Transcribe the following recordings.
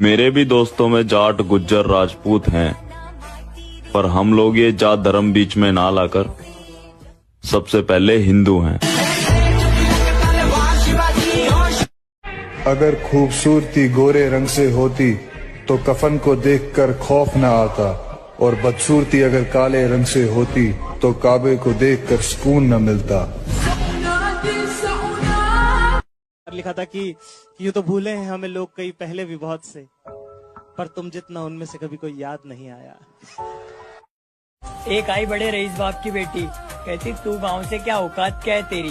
मेरे भी दोस्तों में जाट गुज्जर राजपूत हैं, पर हम लोग ये जात धर्म बीच में ना लाकर सबसे पहले हिंदू हैं। अगर खूबसूरती गोरे रंग से होती तो कफन को देखकर खौफ न आता, और बदसूरती अगर काले रंग से होती तो काबे को देखकर सुकून न मिलता। लिखा था कि यूं तो भूले हैं हमें लोग कई पहले भी बहुत से, पर तुम जितना उनमें से कभी कोई याद नहीं आया। एक आई बड़े रईस बाप की बेटी, कहती तू गांव से क्या औकात क्या है तेरी।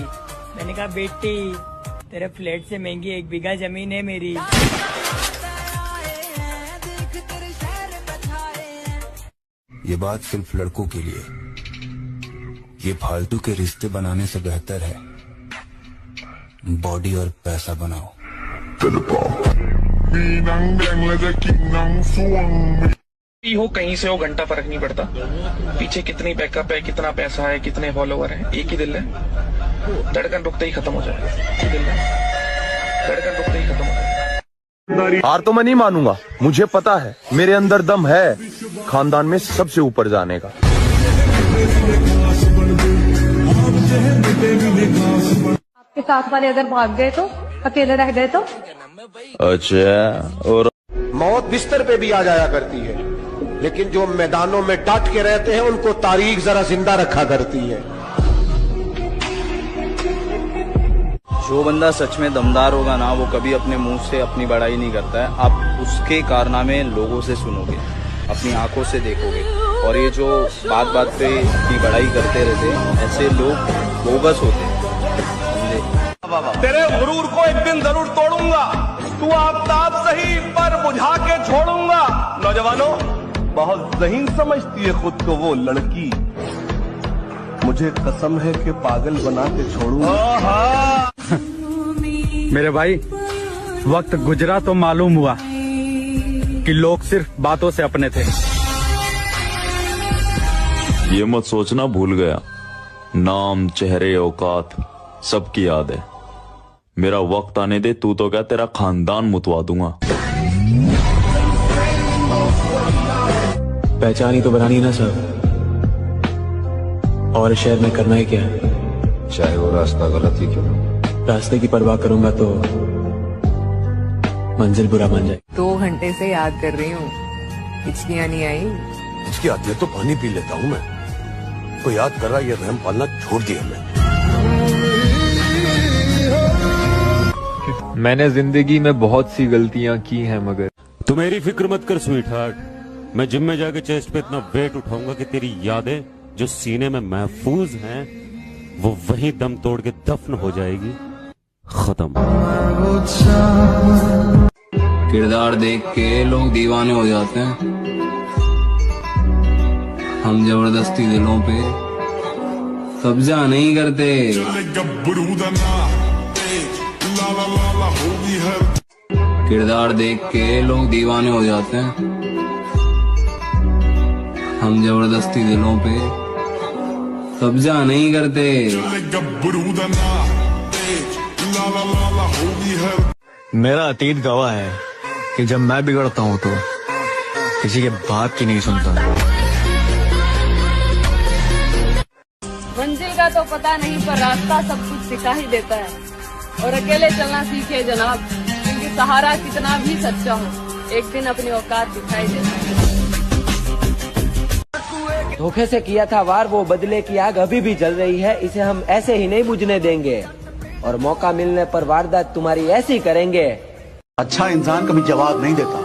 मैंने कहा बेटी तेरे फ्लैट से महंगी 1 बीघा जमीन है मेरी। ये बात सिर्फ लड़कों के लिए, ये फालतू के रिश्ते बनाने से बेहतर है बॉडी और पैसा बनाओ। हो कहीं से हो घंटा फर्क नहीं पड़ता, पीछे कितनी बैकअप है, कितना पैसा है, कितने फॉलोवर हैं, एक ही दिल है, धड़कन रुकते ही खत्म हो जाएगा। दिल है, धड़कन रुकते ही खत्म हो जाएगा। हार तो मैं नहीं मानूंगा, मुझे पता है मेरे अंदर दम है खानदान में सबसे ऊपर जाने का। आपके साथ वाले अगर भाग गए तो, अकेले रह गए तो? अच्छा, और मौत बिस्तर पे भी आ जाया करती है, लेकिन जो मैदानों में डट के रहते हैं उनको तारीख जरा जिंदा रखा करती है। जो बंदा सच में दमदार होगा ना, वो कभी अपने मुंह से अपनी बड़ाई नहीं करता है। आप उसके कारनामे लोगों से सुनोगे, अपनी आंखों से देखोगे, और ये जो बात बात पे अपनी बड़ाई करते रहते हैं, ऐसे लोग बोगस होते हैं। तेरे गुरूर को एक दिन जरूर तोड़ूंगा, तू आफताब सही पर बुझा के छोड़ूंगा। नौजवानों, बहुत ज़हीन समझती है खुद को वो लड़की, मुझे कसम है कि पागल बना के छोड़ूंगा। मेरे भाई, वक्त गुजरा तो मालूम हुआ कि लोग सिर्फ बातों से अपने थे। ये मत सोचना भूल गया, नाम चेहरे औकात सबकी याद है। मेरा वक्त आने दे, तू तो क्या तेरा खानदान मुतवा दूंगा। पहचान ही तो बनानी ना सर, और शहर में करना ही क्या है, चाहे वो रास्ता गलत ही क्यों ना। रास्ते की परवाह करूंगा तो मंजिल बुरा बन जाए। 2 घंटे से याद कर रही हूँ, हिचकियाँ नहीं आई? इसकी आदत है तो पानी पी लेता हूँ मैं, तो याद कर रहा ये रहम पालना छोड़ दिया मैंने जिंदगी में बहुत सी गलतियां की हैं, मगर तू मेरी फिक्र मत कर स्वीट हार्ट, मैं जिम में जाके चेस्ट पे इतना वेट उठाऊंगा कि तेरी यादें जो सीने में महफूज हैं वो वहीं दम तोड़ के दफन हो जाएगी, खत्म। किरदार देख के लोग दीवाने हो जाते हैं, हम जबरदस्ती दिलों पे कब्जा नहीं करते। किरदार देख के लोग दीवाने हो जाते हैं, हम जबरदस्ती दिलों पे कब्जा नहीं करते। मेरा अतीत गवाह है कि जब मैं बिगड़ता हूँ तो किसी के बात की नहीं सुनता। मंजिल का तो पता नहीं, पर रास्ता सब कुछ सिखा ही देता है। और अकेले चलना सीखे जनाब, क्योंकि सहारा कितना भी सच्चा हो, एक दिन अपनी औकात दिखाई देता है। धोखे से किया था वार, वो बदले की आग अभी भी जल रही है, इसे हम ऐसे ही नहीं बुझने देंगे, और मौका मिलने पर वारदात तुम्हारी ऐसी करेंगे। अच्छा इंसान कभी जवाब नहीं देता,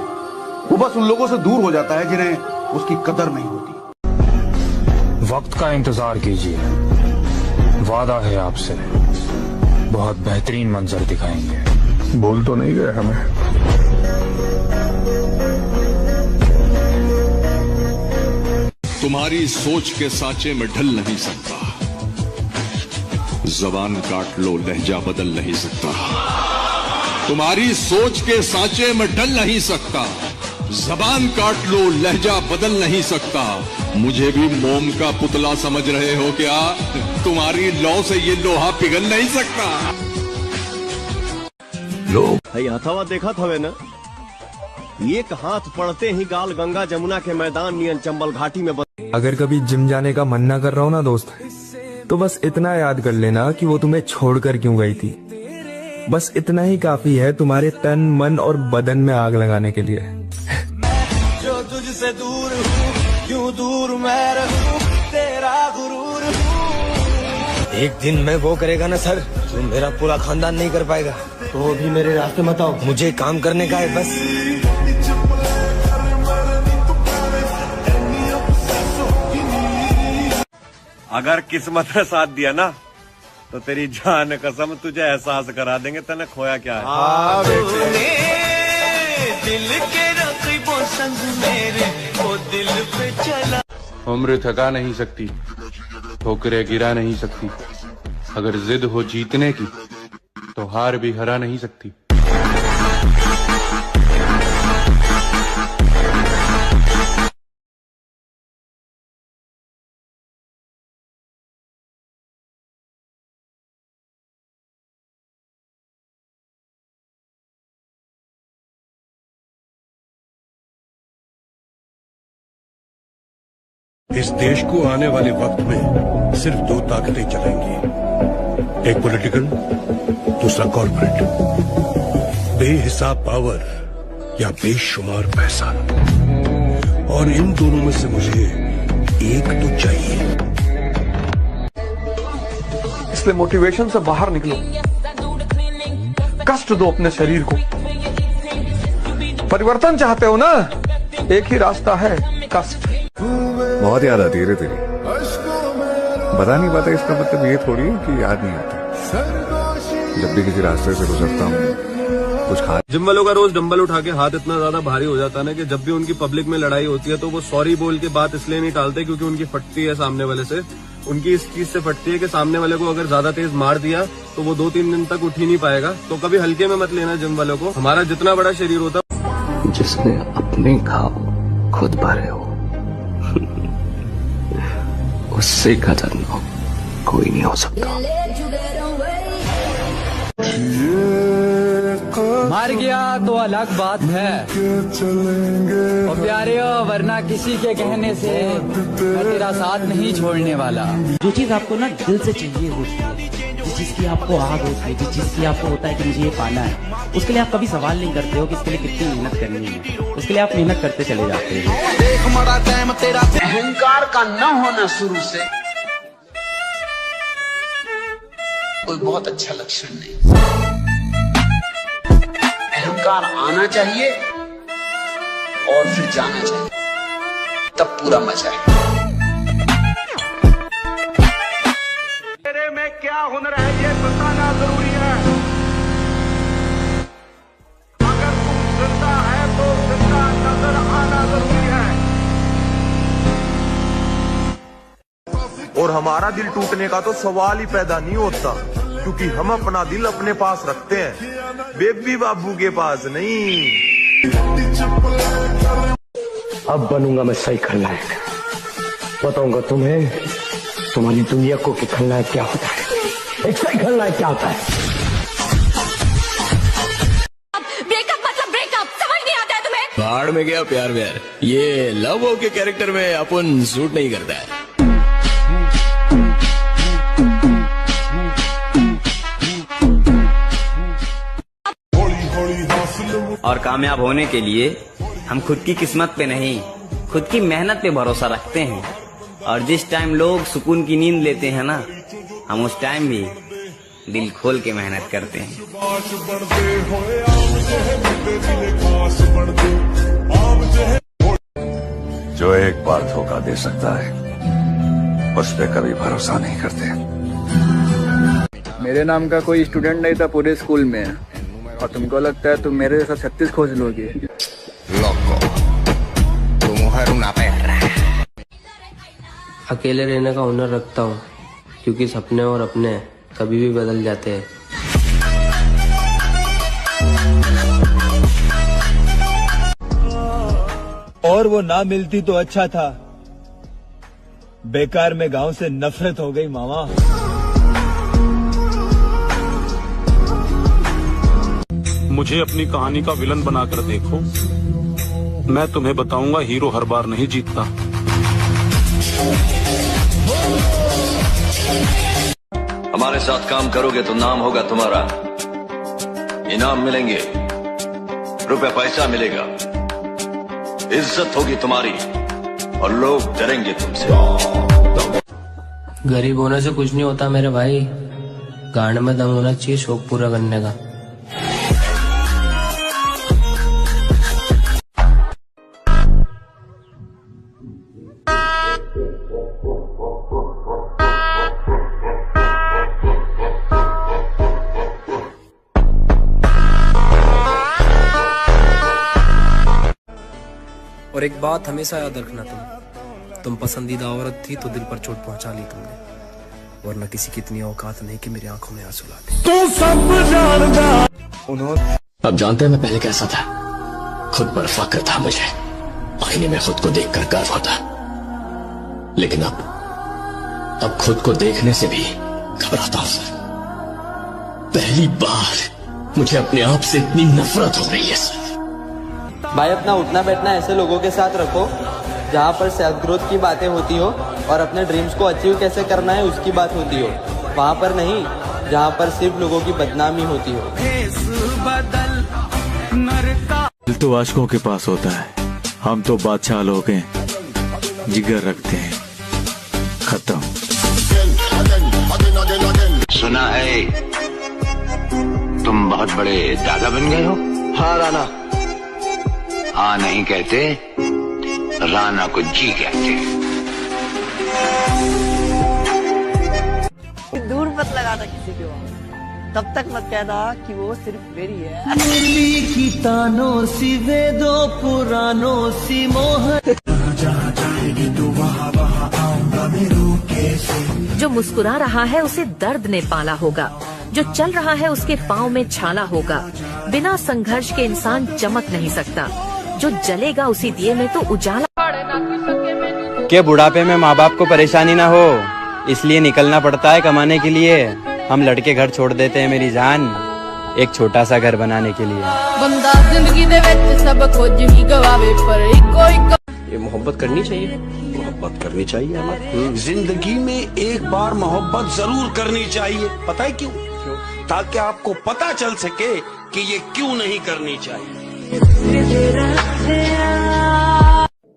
वो बस उन लोगों से दूर हो जाता है जिन्हें उसकी कदर नहीं होती। वक्त का इंतजार कीजिए, वादा है आपसे, बहुत बेहतरीन मंजर दिखाएंगे। बोल तो नहीं गए हमें। तुम्हारी सोच के सांचे में ढल नहीं सकता, जबान काट लो लहजा बदल नहीं सकता। तुम्हारी सोच के सांचे में ढल नहीं सकता, जबान काट लो लहजा बदल नहीं सकता। मुझे भी मोम का पुतला समझ रहे हो क्या? तुम्हारी लौ से ये लोहा पिघल नहीं सकता। लोग भाई हथावा देखा था ना, एक हाथ पड़ते ही गाल गंगा जमुना के मैदान नियन चंबल घाटी में अगर कभी जिम जाने का मन ना कर रहा हो ना दोस्त, तो बस इतना याद कर लेना कि वो तुम्हें छोड़कर क्यों गई थी। बस इतना ही काफी है तुम्हारे तन मन और बदन में आग लगाने के लिए। जो तुझसे दूर हूँ, क्यों दूर मैं रहूं, तेरा गुरूर हूँ। एक दिन मैं वो करेगा ना सर, जो मेरा पूरा खानदान नहीं कर पाएगा, तो भी मेरे रास्ते मत आओ। मुझे काम करने का है बस। अगर किस्मत ने साथ दिया ना, तो तेरी जान कसम तुझे एहसास करा देंगे तने खोया क्या है। दिल के रकीबों संग मेरे वो दिल पे चला। उम्र थका नहीं सकती, ठोकरें गिरा नहीं सकती। अगर जिद हो जीतने की, तो हार भी हरा नहीं सकती। इस देश को आने वाले वक्त में सिर्फ दो ताकतें चलेंगी, एक पॉलिटिकल, दूसरा कॉर्पोरेट। बेहिसाब पावर या बेशुमार पैसा, और इन दोनों में से मुझे एक तो चाहिए। इसलिए मोटिवेशन से बाहर निकलो, कष्ट दो अपने शरीर को। परिवर्तन चाहते हो ना, एक ही रास्ता है, कष्ट। बहुत याद आती है तेरी, बता नहीं पाता। इसका मतलब ये थोड़ी है कि याद नहीं आता। जब भी किसी रास्ते से गुजरता हूँ कुछ खा। जिम वालों का रोज डंबल उठा के हाथ इतना ज्यादा भारी हो जाता है ना, कि जब भी उनकी पब्लिक में लड़ाई होती है तो वो सॉरी बोल के बात इसलिए नहीं टालते क्योंकि उनकी फटती है सामने वाले से। उनकी इस चीज से फटती है कि सामने वाले को अगर ज्यादा तेज मार दिया तो वो 2-3 दिन तक उठ ही नहीं पाएगा। तो कभी हल्के में मत लेना जिम वालों को। हमारा जितना बड़ा शरीर होता, जिसने अपने घाव खुद भरे हो, उससे खतरनाक कोई नहीं हो सकता। मार गया तो अलग बात है और प्यारे हो, वरना किसी के कहने से मैं तेरा साथ नहीं छोड़ने वाला। जो चीज आपको ना दिल से चाहिए होती है, जिस चीज की आपको आग होती है, जिस चीज की आपको होता है कि मुझे ये पाना है, उसके लिए आप कभी सवाल नहीं करते हो कि इसके लिए कितनी मेहनत करनी है। उसके लिए आप मेहनत करते चले जाते हो। अहंकार का न होना शुरू से कोई बहुत अच्छा लक्षण नहीं। अहंकार आना चाहिए और फिर जाना चाहिए, तब पूरा मजा है। तेरे में क्या हुनर है ये बताना जरूरी है। अगर तुम जिंदा है तो जिंदा नजर आना जरूरी है। और हमारा दिल टूटने का तो सवाल ही पैदा नहीं होता, क्योंकि हम अपना दिल अपने पास रखते हैं, बेबी बाबू के पास नहीं। अब बनूंगा मैं सही खलनायक, बताऊंगा तुम्हें तुम्हारी दुनिया को कि खलनायक क्या होता है, एक सही खलनायक क्या होता है। ब्रेकअप मतलब ब्रेकअप, समझ नहीं आता है तुम्हें? बाढ़ में गया प्यार व्यार, ये लव के कैरेक्टर में अपन सूट नहीं करता है। और कामयाब होने के लिए हम खुद की किस्मत पे नहीं, खुद की मेहनत पे भरोसा रखते हैं। और जिस टाइम लोग सुकून की नींद लेते हैं ना, हम उस टाइम भी दिल खोल के मेहनत करते हैं। जो एक बार धोखा दे सकता है, उस पे कभी भरोसा नहीं करते। मेरे नाम का कोई स्टूडेंट नहीं था पूरे स्कूल में, और तुमको लगता है तुम मेरे जैसा 36 खोज लोगे। अकेले रहने का हुनर रखता हूँ, क्योंकि सपने और अपने कभी भी बदल जाते हैं। और वो ना मिलती तो अच्छा था, बेकार में गांव से नफरत हो गई मामा। मुझे अपनी कहानी का विलन बनाकर देखो, मैं तुम्हें बताऊंगा, हीरो हर बार नहीं जीतता। हमारे साथ काम करोगे तो नाम होगा तुम्हारा, इनाम मिलेंगे, रुपया पैसा मिलेगा, इज्जत होगी तुम्हारी और लोग डरेंगे तुमसे। गरीब होने से कुछ नहीं होता मेरे भाई, गांड में दम होना चाहिए शौक पूरा करने का। और एक बात हमेशा याद रखना, तुम पसंदीदा औरत थी तो दिल पर चोट पहुंचा ली तुमने, वरना किसी की इतनी औकात नहीं कि मेरी आंखों में आंसू ला दे। तो सब जानदा उन्होंने अब जानते हैं मैं पहले कैसा था। खुद पर फक्र था मुझे, आईने में खुद को देखकर गर्व होता, लेकिन अब खुद को देखने से भी घबराता हूं सर। पहली बार मुझे अपने आप से इतनी नफरत हो रही है सर। भाई अपना उठना बैठना ऐसे लोगों के साथ रखो जहाँ पर सेल्फ ग्रोथ की बातें होती हो और अपने ड्रीम्स को अचीव कैसे करना है उसकी बात होती हो, वहाँ पर नहीं जहाँ पर सिर्फ लोगों की बदनामी होती हो। दिल तो आशिकों के पास होता है, हम तो बादशाह लोग हैं, जिगर रखते हैं, खत्म। सुना है तुम बहुत बड़े दादा बन गए हो? हाँ राणा। हाँ नहीं कहते, राणा को जी कहते। दूर मत लगाना किसी को, तब तक मत कहना कि वो सिर्फ मेरी है। की तानों सी वेदों पुरानों सी मोह। जो मुस्कुरा रहा है उसे दर्द ने पाला होगा, जो चल रहा है उसके पाँव में छाला होगा। बिना संघर्ष के इंसान चमक नहीं सकता, जो जलेगा उसी दिए में तो उजाला। के बुढ़ापे में माँ बाप को परेशानी ना हो, इसलिए निकलना पड़ता है कमाने के लिए। हम लड़के घर छोड़ देते हैं मेरी जान, एक छोटा सा घर बनाने के लिए। बंदा जिंदगी दे विच सब कुछ ही गवावे पर ये मोहब्बत करनी चाहिए, मोहब्बत करनी चाहिए हमारी जिंदगी में एक बार मोहब्बत जरूर करनी चाहिए। पता है क्यों? ताकि आपको पता चल सके कि ये क्यों नहीं करनी चाहिए।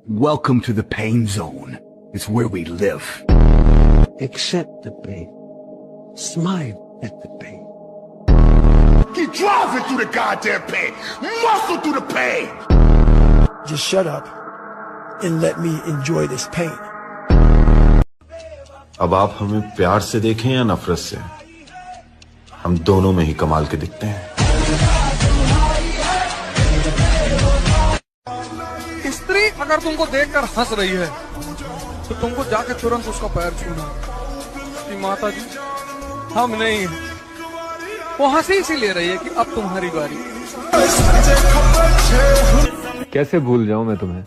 Welcome to the pain zone. It's where we live. Accept the pain. Smile at the pain. Keep driving through the goddamn pain. Muscle through the pain. Just shut up and let me enjoy this pain. अब आप हमें प्यार से देखें या नफरत से, हम दोनों में ही कमाल के दिखते हैं। स्त्री अगर तुमको देखकर हंस रही है तो तुमको जाकर तुरंत उसका पैर छूना कि माता जी हम नहीं हैं। वो हंसी इसीलिए रही है कि अब तुम्हारी बारी। कैसे भूल जाऊं मैं तुम्हें,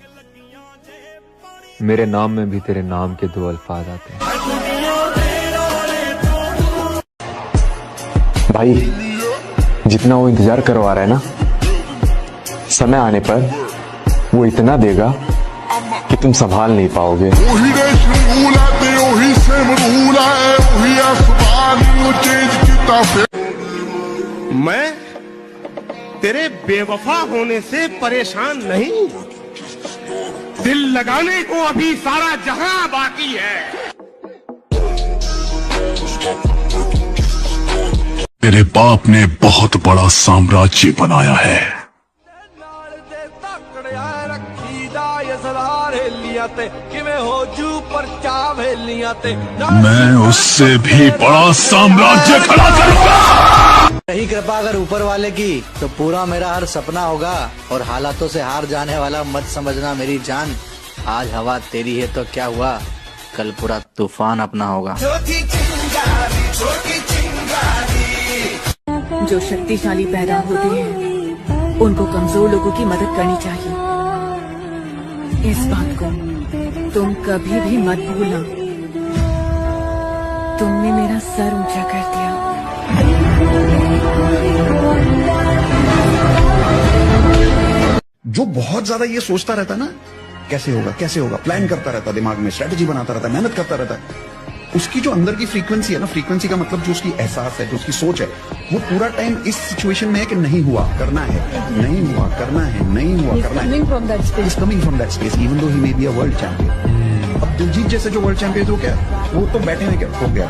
मेरे नाम में भी तेरे नाम के 2 अल्फाज आते हैं। भाई जितना वो इंतजार करवा रहा है ना, समय आने पर वो इतना देगा कि तुम संभाल नहीं पाओगे। मैं तेरे बेवफा होने से परेशान नहीं, दिल लगाने को अभी सारा जहां बाकी है। मेरे बाप ने बहुत बड़ा साम्राज्य बनाया है, मैं उससे भी बड़ा साम्राज्य खड़ा करूंगा। रही कृपा अगर ऊपर वाले की तो पूरा मेरा हर सपना होगा, और हालातों से हार जाने वाला मत समझना मेरी जान। आज हवा तेरी है तो क्या हुआ, कल पूरा तूफान अपना होगा। जो शक्तिशाली पैदा होते हैं उनको कमजोर लोगों की मदद करनी चाहिए। इस बात को तुम कभी भी मत भूलना। तुमने मेरा सर ऊंचा कर दिया। जो बहुत ज्यादा ये सोचता रहता है ना, कैसे होगा, प्लान करता रहता है, दिमाग में स्ट्रेटेजी बनाता रहता है, मेहनत करता रहता है, उसकी जो अंदर की फ्रीक्वेंसी है ना, फ्रीक्वेंसी का मतलब जो उसकी एहसास है, जो उसकी सोच है, वो पूरा टाइम इस सिचुएशन में है कि नहीं हुआ, करना है, नहीं हुआ, करना है, नहीं हुआ, करना है। Coming from that space even though he may be a world champion. अब दिलजीत जैसे जो वर्ल्ड चैंपियन हो क्या, वो तो बैठे हैं क्या, हो गया।